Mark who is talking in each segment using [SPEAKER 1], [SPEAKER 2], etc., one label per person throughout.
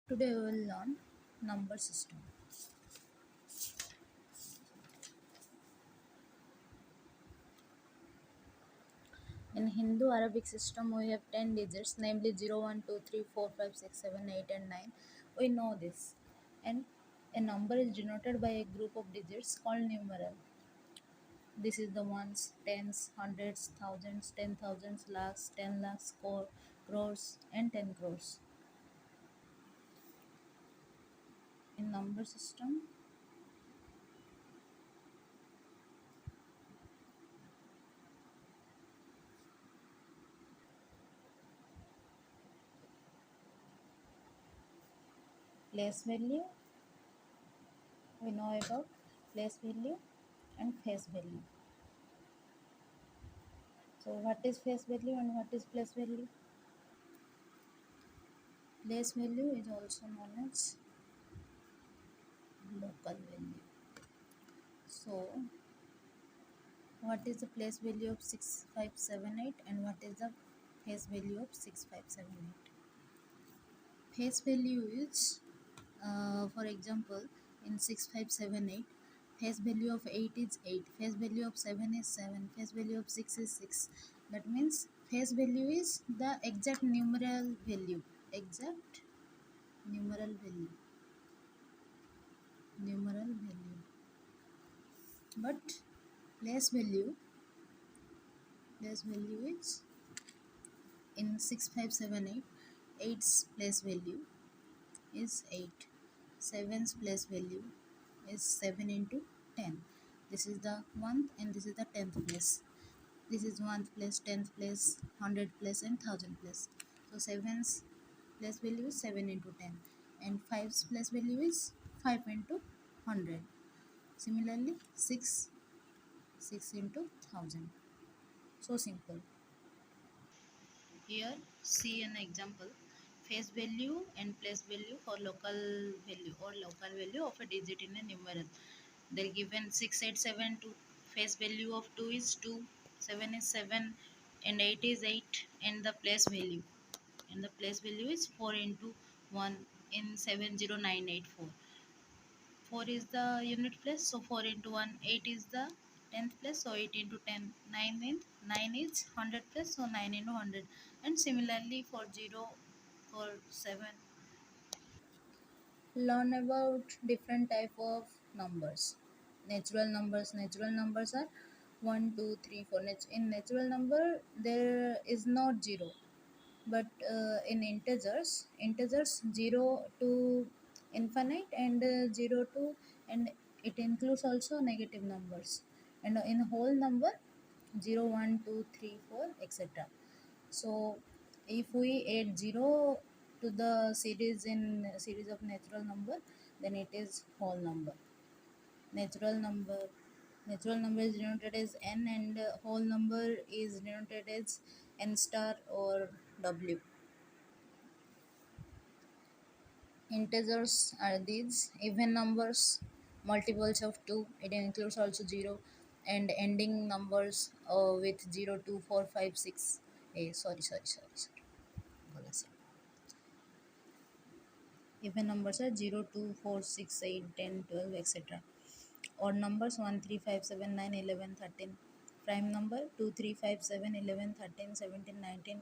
[SPEAKER 1] Today we will learn number system. In Hindu Arabic system we have 10 digits, namely 0, 1, 2, 3, 4, 5, 6, 7, 8, and 9. We know this. And a number is denoted by a group of digits called numeral. This is the ones, tens, hundreds, thousands, 10,000s, lakhs, 10 lakhs, crores, and 10 crores. In number system, place value, we know about place value and face value. So what is face value and what is place value? Place value is also known as local value. So what is the place value of 6578 and what is the face value of 6578? Face value is, for example, in 6578, face value of 8 is 8, face value of 7 is 7, face value of 6 is 6. That means face value is the exact numeral value. Exact numeral value. Numeral value. But place value is in 6578, 8's place value is 8, 7's place value is 7 into 10. This is the 1th and this is the 10th place. This is 1th place, 10th place, 100 place, and 1000 place. So 7's place value is 7 into 10 and 5's place value is 5 into 100. Similarly 6 into 1000. So simple. Here see an example. Face value and place value for local value or local value of a digit in a numeral. They are given 6872. Face value of 2 is 2, 7 is 7, and 8 is 8, and the place value. And the place value is 4 into 1 in 70984. 4 is the unit place, so 4 into 1. 8 is the 10th place, so 8 into 10. 9 is 100 place, so 9 into 100. And similarly for 0, for 7. Learn about different type of numbers. Natural numbers are 1, 2, 3, 4. In natural number there is not 0, but in integers 0 to infinite and 0 to, and it includes also negative numbers, and in whole number 0, 1, 2, 3, 4, etc. So if we add 0 to the series of natural number, then it is whole number. Natural number natural number is denoted as n, and whole number is denoted as n star or w. Integers are these even numbers, multiples of 2, it includes also 0, and ending numbers with 0, 2, 4, 5, 6. Sorry. बोला sir. Even numbers are 0, 2, 4, 6, 8, 10, 12, etc. Odd numbers 1, 3, 5, 7, 9, 11, 13. Prime number 2, 3, 5, 7, 11, 13, 17, 19,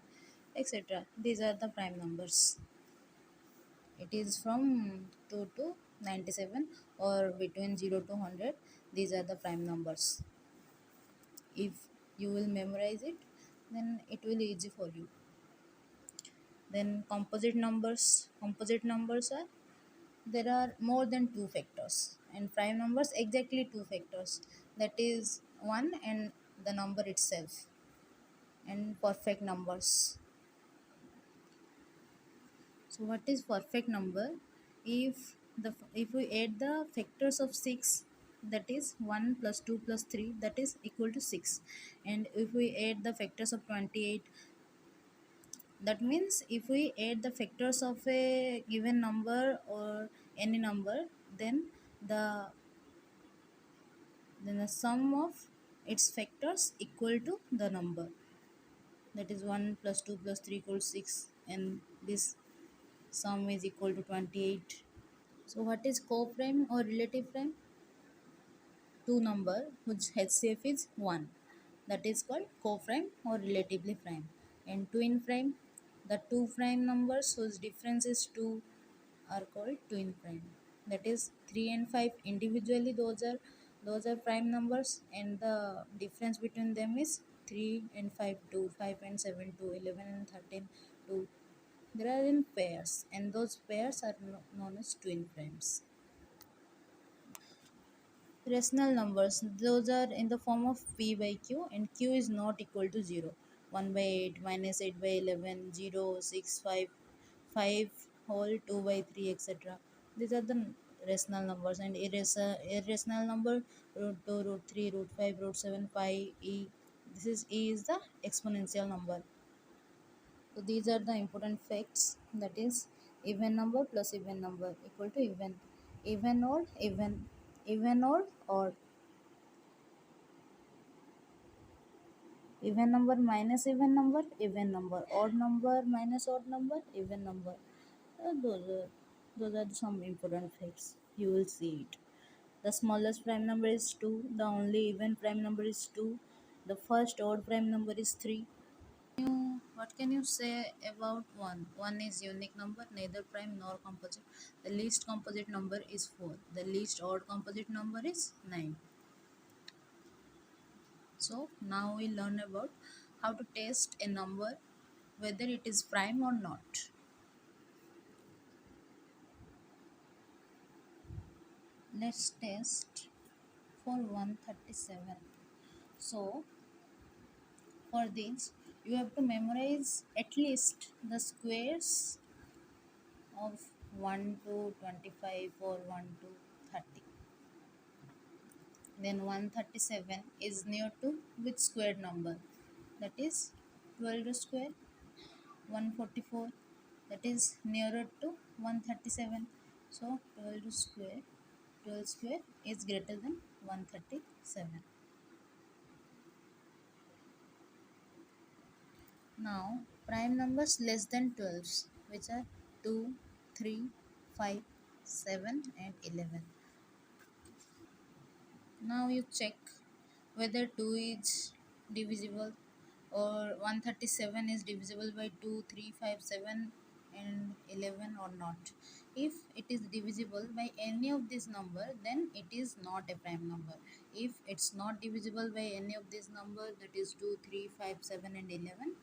[SPEAKER 1] etc. These are the prime numbers. It is from 2 to 97 or between 0 to 100. These are the prime numbers. If you will memorize it, then it will easy for you. Then composite numbers are, there are more than two factors, and prime numbers exactly two factors, that is 1 and the number itself. And perfect numbers. So what is perfect number? If we add the factors of 6, that is 1 plus 2 plus 3, that is equal to 6. And if we add the factors of 28, that means if we add the factors of a given number or any number, then the the sum of its factors equal to the number, that is 1 plus 2 plus 3 equals 6, and this. sum is equal to 28. So what is co-prime or relative prime? Two number whose HCF is 1, that is called co-prime or relatively prime. And twin prime, the two prime numbers whose difference is 2 are called twin prime. That is 3 and 5 individually, those are prime numbers, and the difference between them is 3 and 5 2, 5 and 7 2, 11 and 13 2. They are in pairs, and those pairs are known as twin primes. Rational numbers, those are in the form of p by q, and q is not equal to 0. 1 by 8, minus 8 by 11, 0, 6, 5, 5 whole, 2 by 3, etc. These are the rational numbers. And irrational number, root 2, root 3, root 5, root 7, pi, e. E is the exponential number. So these are the important facts, that is even number plus even number equal to even odd, even odd, odd. Even number minus even number, odd number minus odd number, even number. Those are some important facts. You will see it. The smallest prime number is 2. The only even prime number is 2. The first odd prime number is 3. What can you say about 1? 1 is unique number, neither prime nor composite. The least composite number is 4. The least odd composite number is 9. So now we learn about how to test a number whether it is prime or not. Let's test for 137. So for this you have to memorize at least the squares of 1 to 25 or 1 to 30. Then 137 is near to which squared number? That is 12 square. 144, that is nearer to 137. So 12 square is greater than 137. Now prime numbers less than 12, which are 2, 3, 5, 7 and 11. Now you check whether 2 is divisible or 137 is divisible by 2, 3, 5, 7 and 11 or not. If it is divisible by any of these number, then it is not a prime number. If it's not divisible by any of these number, that is 2, 3, 5, 7 and 11,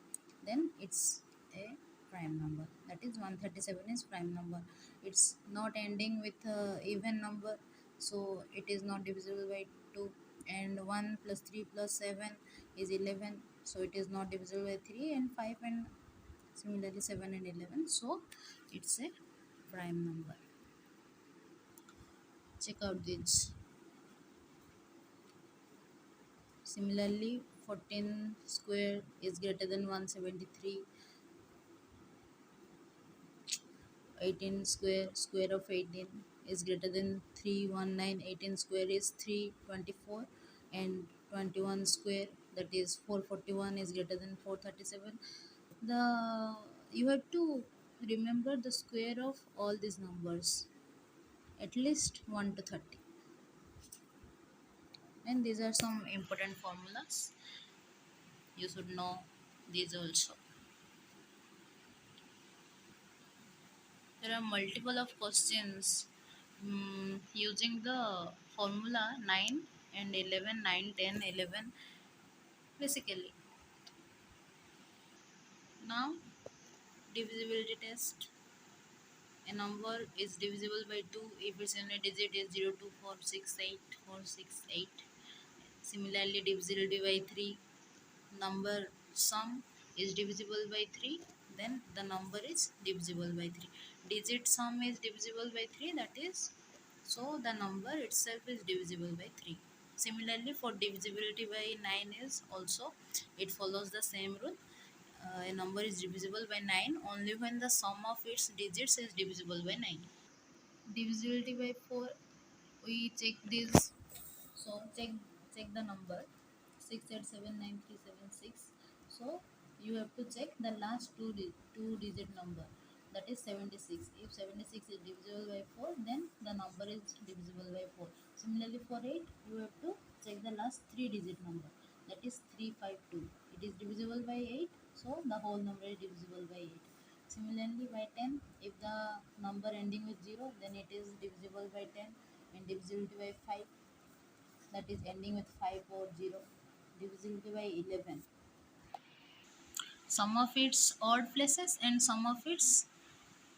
[SPEAKER 1] then it's a prime number. That is 137 is prime number. It's not ending with even number, so it is not divisible by 2. And 1 plus 3 plus 7 is 11, so it is not divisible by 3 and 5, and similarly 7 and 11, so it's a prime number. Check out this. Similarly 14 square is greater than 173. 18 square of 18 is greater than 319. 18 square is 324, and 21 square, that is 441, is greater than 437. The You have to remember the square of all these numbers, at least 1 to 30. And these are some important formulas, you should know these also. There are multiple of questions using the formula 9 and 11, 9, 10, 11 basically. Now divisibility test. A number is divisible by 2 if its unit digit is 0, 2, 4, 6, 8, 4, 6, 8. Similarly divisibility by 3. Number sum is divisible by 3, then the number is divisible by 3. Digit sum is divisible by 3, that is, so the number itself is divisible by 3. Similarly for divisibility by 9 is also, it follows the same rule. A number is divisible by 9 only when the sum of its digits is divisible by 9. Divisibility by 4, we check this. So check the number 6879376. So you have to check the last two digit number. that is 76. If 76 is divisible by 4, then the number is divisible by 4. Similarly for 8, you have to check the last 3 digit number, that is 352. It is divisible by 8, so the whole number is divisible by 8. Similarly by 10, if the number ending with 0, then it is divisible by 10, and divisibility by 5, that is ending with 5 or 0, divisibility by 11. Some of its odd places and some of its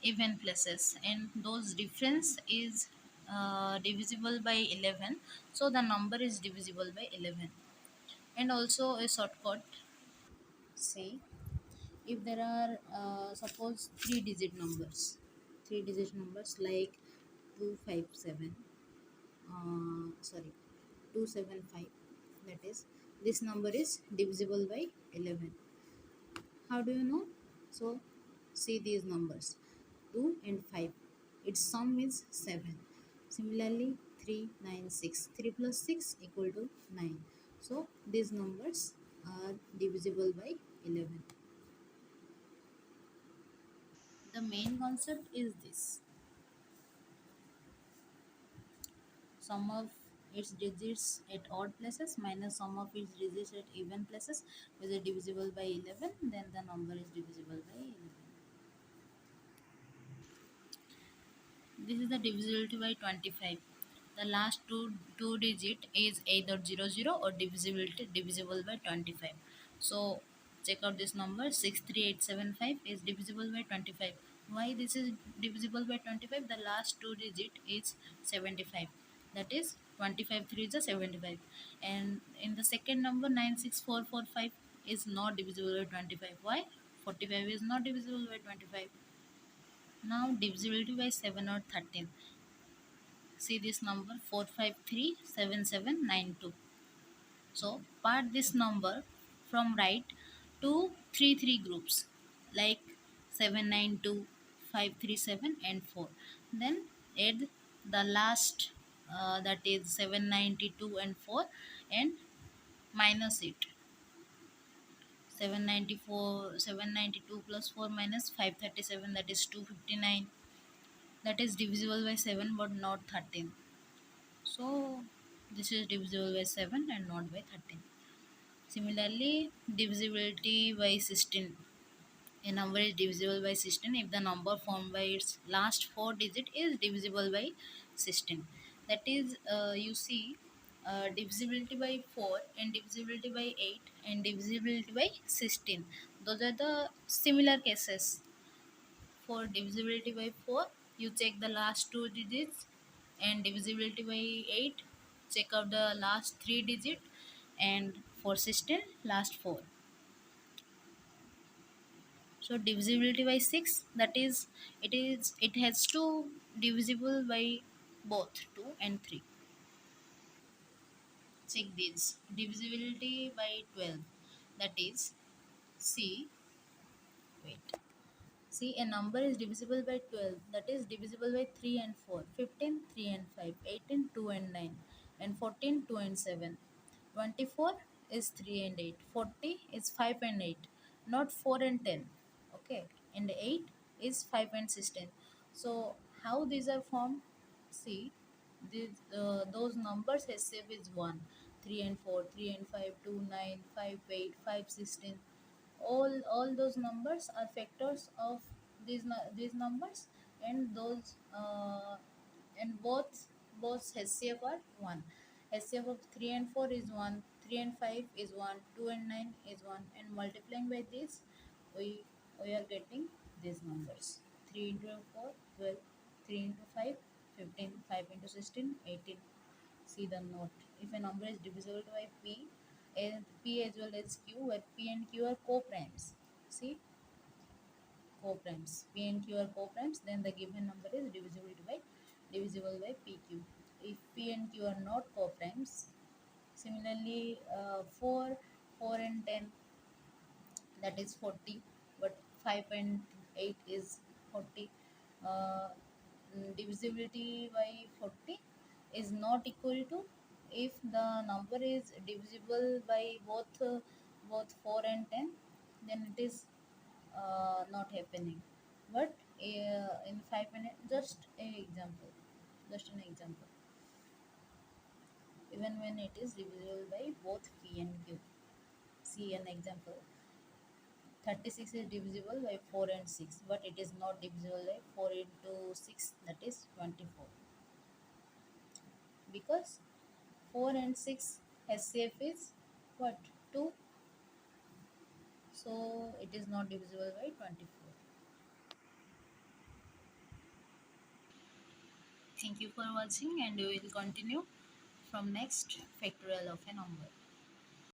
[SPEAKER 1] even places, and those difference is divisible by 11, so the number is divisible by 11. And also a shortcut, say if there are suppose three digit numbers like 257, sorry, 275, that is, this number is divisible by 11. How do you know? So, see these numbers 2 and 5. Its sum is 7. Similarly, 3, 9, 6. 3 plus 6 equal to 9. So, these numbers are divisible by 11. The main concept is this: sum of its digits at odd places minus sum of its digits at even places, which is divisible by 11, then the number is divisible by 11. This is the divisibility by 25. The last two digit is either 00 or divisibility divisible by 25. So check out this number 63875 is divisible by 25. Why this is divisible by 25? The last two digit is 75. That is 25 3 is a 75. And in the second number 96445 is not divisible by 25. Why? 45 is not divisible by 25. Now divisibility by 7 or 13. See this number 4537792. So part this number from right to 3 groups like 792, 537 and 4. Then add the last, that is 792 and 4, and minus it. 792 plus 4 minus 537, that is 259. That is divisible by 7 but not 13. So this is divisible by 7 and not by 13. Similarly, divisibility by 16. A number is divisible by 16 if the number formed by its last 4 digit is divisible by 16. That is, you see, divisibility by 4 and divisibility by 8 and divisibility by 16. Those are the similar cases. For divisibility by 4, you check the last 2 digits, and divisibility by 8, check out the last 3 digit, and for 16, last 4. So divisibility by 6, that is, it has to divisible by both 2 and 3. Check this divisibility by 12, that is, see, wait. See, a number is divisible by 12, that is divisible by 3 and 4, 15, 3 and 5, 18, 2 and 9, and 14, 2 and 7. 24 is 3 and 8, 40 is 5 and 8, not 4 and 10. Okay, and 8 is 5 and 16. So, how these are formed? See, those numbers HCF is 1, 3 and 4, 3 and 5, 2, 9, 5, 8, 5, 16. All those numbers are factors of these numbers, and those and both HCF are 1. HCF of 3 and 4 is 1, 3 and 5 is 1, 2 and 9 is 1, and multiplying by this, we we are getting these numbers: 3 into 4 12, 3 into 5 15, 5 into 16 18. See the note: if a number is divisible by p, and p as well as q, where p and q are co-primes. See, co-primes. P and q are co-primes, then the given number is divisible by pq. If p and q are not co-primes, similarly, 4 4 and 10, that is 40, but 5 and 8 is 40. uh, Divisibility by 40 is not equal to, if the number is divisible by both 4 and 10, then it is not happening. But in 5 minutes. Just an example. Even when it is divisible by both p and q. See an example. 36 is divisible by 4 and 6, but it is not divisible by 4 into 6, that is 24, because 4 and 6 HCF is what? 2, so it is not divisible by 24. Thank you for watching, and we will continue from next factorial of a number.